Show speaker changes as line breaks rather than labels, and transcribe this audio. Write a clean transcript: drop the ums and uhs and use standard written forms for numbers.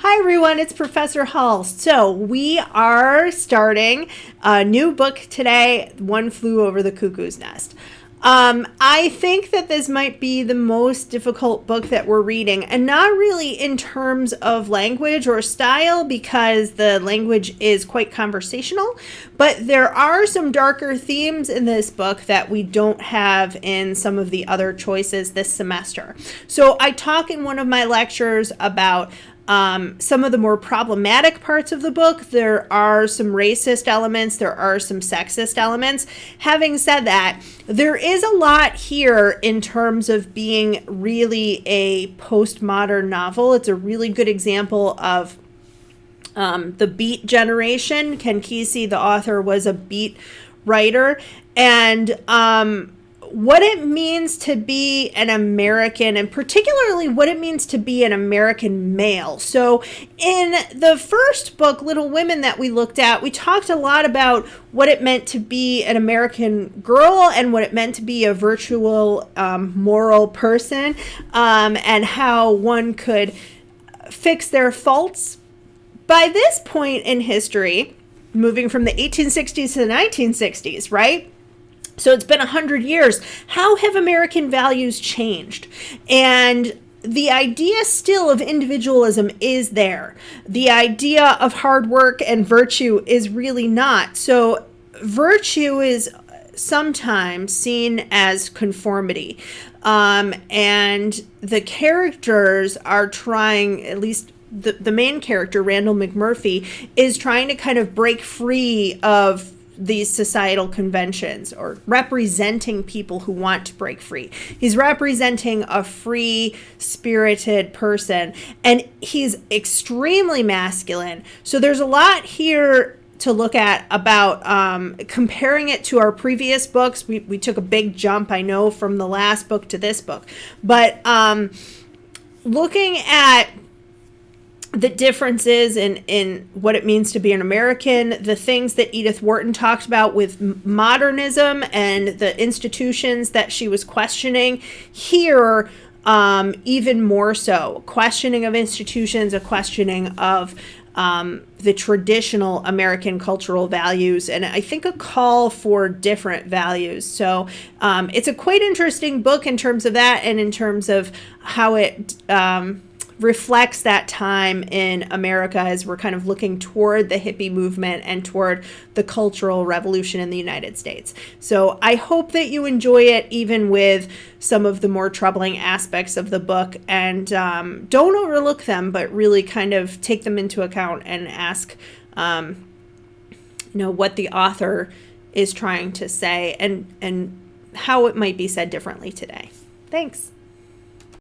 Hi everyone, it's Professor Hall. So we are starting a new book today, One Flew Over the Cuckoo's Nest. I think that this might be the most difficult book that we're reading, and not really in terms of language or style, because the language is quite conversational, but there are some darker themes in this book that we don't have in some of the other choices this semester. So I talk in one of my lectures about some of the more problematic parts of the book. There are some racist elements, there are some sexist elements. Having said that, there is a lot here in terms of being really a postmodern novel. It's a really good example of the Beat generation. Ken Kesey, the author, was a Beat writer, and what it means to be an American, and particularly what it means to be an American male. So in the first book, Little Women, that we looked at, we talked a lot about what it meant to be an American girl and what it meant to be a virtual moral person, and how one could fix their faults. By this point in history, moving from the 1860s to the 1960s, right? So it's been 100 years. How have American values changed? And the idea still of individualism is there. The idea of hard work and virtue is really not. So virtue is sometimes seen as conformity. And the characters are trying, at least the main character, Randall McMurphy, is trying to kind of break free of these societal conventions, or representing people who want to break free. He's representing a free-spirited person, and he's extremely masculine. So there's a lot here to look at about comparing it to our previous books. We took a big jump, I know, from the last book to this book. But looking at the differences in what it means to be an American, the things that Edith Wharton talked about with modernism and the institutions that she was questioning, here even more so. Questioning of institutions, a questioning of the traditional American cultural values, and I think a call for different values. So it's a quite interesting book in terms of that, and in terms of how it reflects that time in America as we're kind of looking toward the hippie movement and toward the cultural revolution in the United States. So I hope that you enjoy it, even with some of the more troubling aspects of the book, and don't overlook them, but really kind of take them into account and ask, what the author is trying to say, and how it might be said differently today. Thanks.